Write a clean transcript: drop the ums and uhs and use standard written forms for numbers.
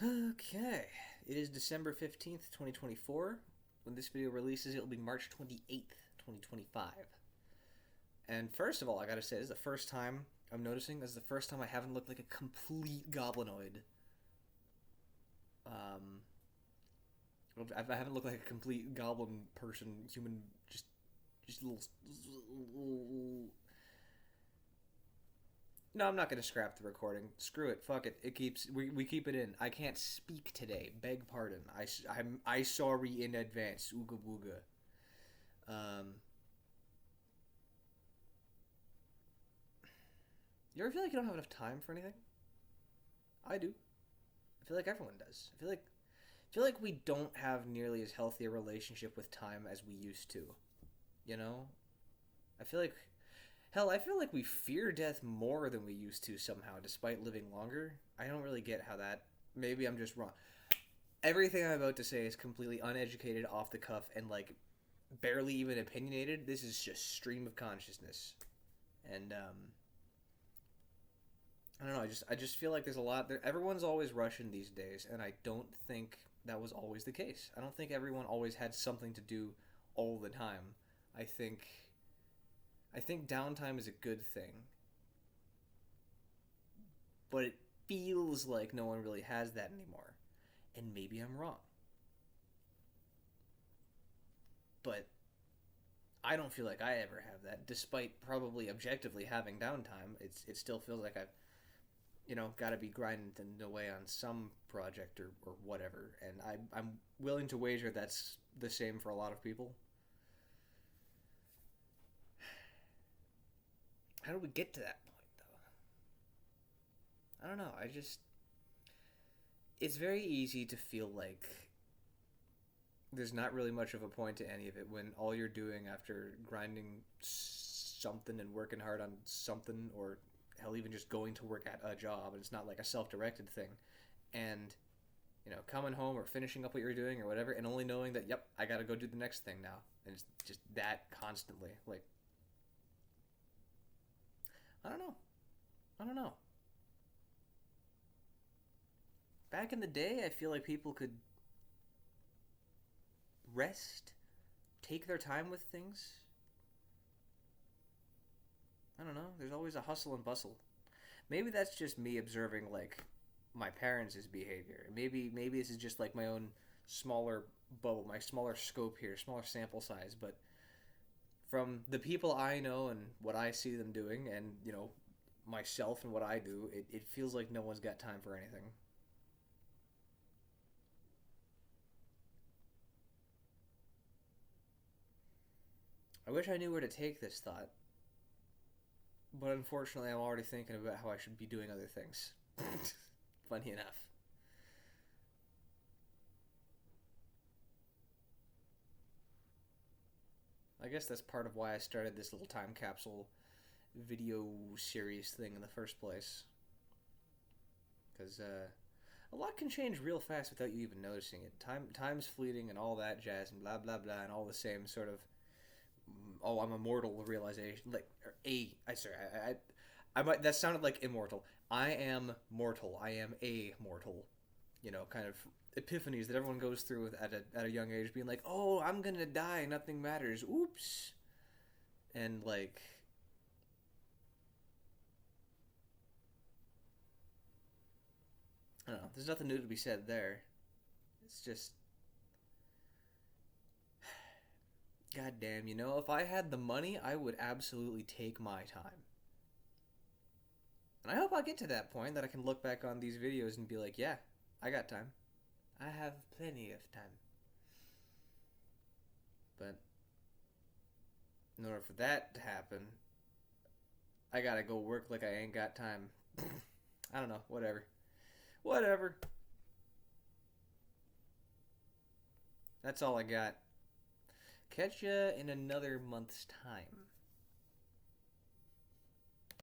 Okay, it is December 15th, 2024. When this video releases, it'll be March 28th, 2025. And first of all, I gotta say, this is the first time I'm noticing, this is the first time I haven't looked like a complete goblinoid. Um, I haven't looked like a complete goblin person, human, just little. No, I'm not gonna scrap the recording. Screw it. Fuck it. It keeps. We keep it in. I can't speak today. Beg pardon. I sorry in advance. Ooga booga. Um. You ever feel like you don't have enough time for anything? I do. I feel like everyone does. I feel like we don't have nearly as healthy a relationship with time as we used to. You know? I feel like hell, I feel like we fear death more than we used to somehow, despite living longer. I don't really get how that. Maybe I'm just wrong. Everything I'm about to say is completely uneducated, off the cuff, and like barely even opinionated. This is just stream of consciousness, and I don't know. I just feel like there's a lot. Everyone's always rushing these days, and I don't think that was always the case. I don't think everyone always had something to do all the time. I think I think downtime is a good thing, but it feels like no one really has that anymore. And maybe I'm wrong. But I don't feel like I ever have that, despite probably objectively having downtime. It still feels like I've got to be grinding away on some project or whatever. And I'm willing to wager that's the same for a lot of people. How do we get to that point, though? I don't know. It's very easy to feel like there's not really much of a point to any of it when all you're doing after grinding something and working hard on something, or hell, even just going to work at a job, and it's not like a self-directed thing, and coming home or finishing up what you're doing or whatever, and only knowing that, yep, I gotta go do the next thing now, and it's just that constantly. Like, I don't know. I don't know. Back in the day, I feel like people could rest, take their time with things. I don't know. There's always a hustle and bustle. Maybe that's just me observing like my parents' behavior. Maybe this is just like my own smaller bubble, my smaller scope here, smaller sample size. But from the people I know and what I see them doing, and myself and what I do, it feels like no one's got time for anything. I wish I knew where to take this thought, but unfortunately, I'm already thinking about how I should be doing other things. Funny enough. I guess that's part of why I started this little time capsule video series thing in the first place. Because a lot can change real fast without you even noticing it. Time's fleeting and all that jazz and blah blah blah and all the same sort of oh, I'm immortal realization. Like I sorry I might that sounded like immortal. I am mortal. I am a mortal. Kind of epiphanies that everyone goes through at a young age, being like, oh, I'm gonna die. Nothing matters. Oops. And like I don't know. There's nothing new to be said there. It's just goddamn. If I had the money, I would absolutely take my time. And I hope I get to that point that I can look back on these videos and be like, yeah, I got time. I have plenty of time. But in order for that to happen, I gotta go work like I ain't got time. I don't know. Whatever. Whatever. That's all I got. Catch ya in another month's time.